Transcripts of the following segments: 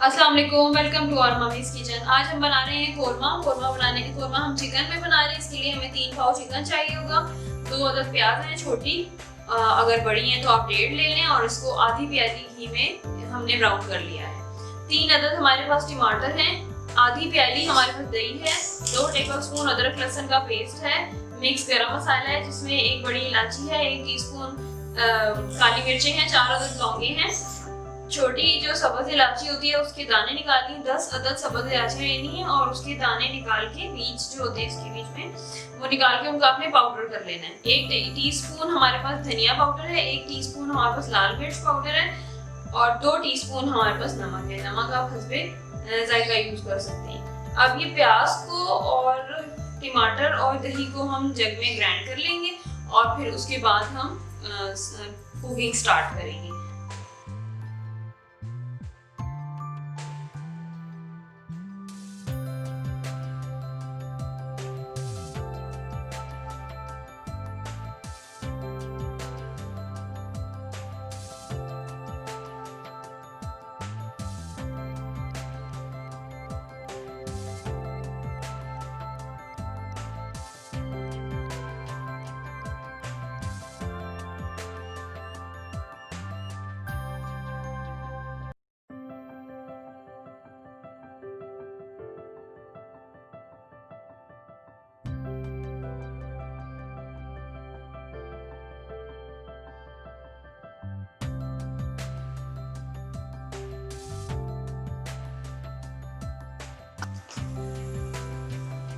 अस्सलाम वालेकुम, welcome to our mummy's kitchen. आज हम बना रहे हैं कोरमा। कोरमा हम चिकन में बना रहे हैं। इसके लिए हमें 3 पाव चिकन चाहिए होगा। 2 अदद प्याज हैं छोटी, अगर बड़ी हैं तो आप 1.5 ले लें और इसको आधी प्याली घी में हमने ब्राउन कर लिया है। 3 अदद हमारे पास टमाटर हैं, आधी प्याली हमारे पास दही है, 2 टेबलस्पून अदरक लहसुन का पेस्ट है, मिक्स गरम मसाला है जिसमें 1 बड़ी इलायची है, 1 टीस्पून काली मिर्चें हैं, 4 अदद लौंगे हैं। छोटी जो सब्ज इलायची होती है उसके दाने निकालिए, 10 अदद सब्ज इलायची लेनी है और उसके दाने निकाल के बीज जो होते हैं इसके बीच में वो निकाल के उनको आपने पाउडर कर लेना है। 1 टीस्पून हमारे पास धनिया पाउडर है, 1 टीस्पून हमारे पास लाल मिर्च पाउडर है और 2 टीस्पून हमारे पास नमक है। नमक आप हस्बे जायका यूज कर सकते हैं। अब ये प्याज को और टमाटर और दही को हम जग में ग्राइंड कर लेंगे और फिर उसके बाद हम कुकिंग स्टार्ट करेंगे।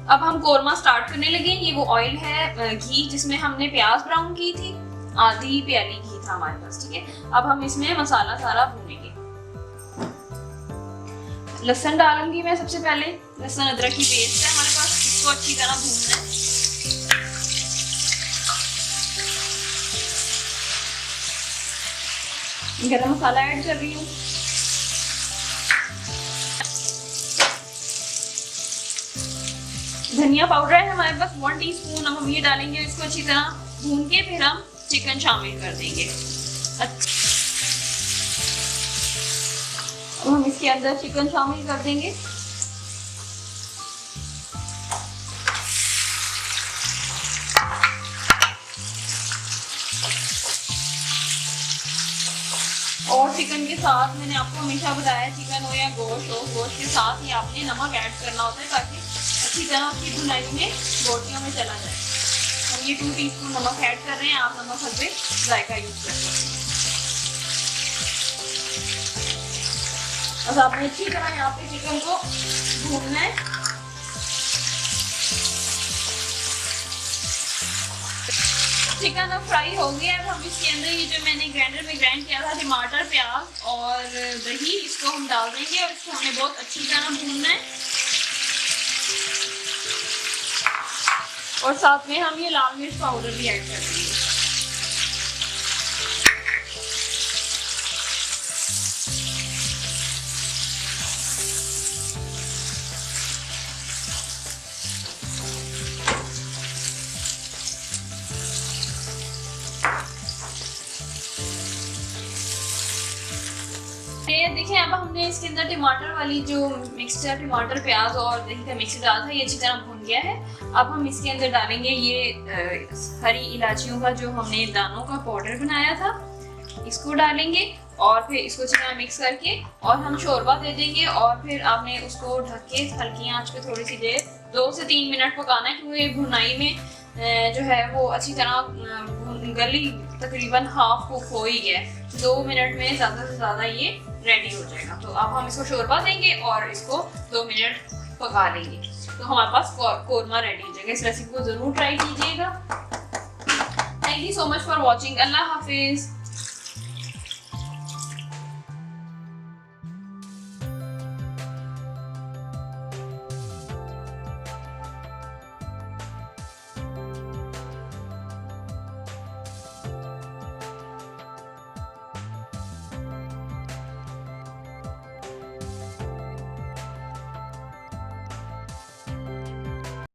अब हम कोरमा स्टार्ट करने लगे। ये वो ऑयल है घी जिसमें हमने प्याज ब्राउन की थी, आधी प्याली घी था हमारे पास, ठीक है। अब हम इसमें मसाला सारा भूनेंगे। लहसुन डालूंगी मैं सबसे पहले, लहसुन अदरक की पेस्ट है हमारे पास, इसको अच्छी तरह भूनना है। गरम मसाला ऐड कर रही हूँ, धनिया पाउडर है हमारे पास 1 टीस्पून। अब हम ये डालेंगे, इसको अच्छी तरह भून के फिर हम चिकन शामिल कर देंगे। अब हम इसके अंदर चिकन शामिल कर देंगे। और चिकन के साथ मैंने आपको हमेशा बताया, चिकन हो या गोश्त हो, गोश्त के साथ ही आपने नमक ऐड करना होता है ताकि अच्छी तरह की भुनाई में बोटियों में चला जाए। हम ये 2 टीस्पून नमक ऐड कर रहे हैं, आप नमक हल्के जायका यूज कर सकते हैं। बस आपने अच्छी तरह यहाँ पे चिकन को भूनना है। चिकन अब फ्राई हो गया है। अब हम इसके अंदर ये जो मैंने ग्राइंडर में ग्राइंड किया था टमाटर, प्याज और दही, इसको हम डाल देंगे और इसको हमें बहुत अच्छी तरह भूनना है। और साथ में हम ये लाल मिर्च पाउडर भी ऐड कर देंगे। देखिए, अब हमने इसके अंदर टमाटर वाली जो मिक्सचर, टमाटर प्याज और दही का मिक्सचर डाला था, ये अच्छी तरह भुन गया है। अब हम इसके अंदर डालेंगे ये हरी इलायचियों का जो हमने दानों का पाउडर बनाया था, इसको डालेंगे और फिर इसको अच्छी तरह मिक्स करके और हम शोरबा दे देंगे। और फिर आपने उसको ढक के हल्की आंच पे थोड़ी सी देर 2 से 3 मिनट पकाना है, क्योंकि भुनाई में जो है वो अच्छी तरह गली तकरीबन हाफ कुक हो ही गया है। 2 मिनट में ज़्यादा से ज़्यादा ये रेडी हो जाएगा। तो अब हम इसको शोरबा देंगे और इसको 2 मिनट पका लेंगे, तो हमारे पास कोरमा रेडी हो जाएगा। इस रेसिपी को ज़रूर ट्राई कीजिएगा। Thank you so much for watching. अल्लाह हाफिज़।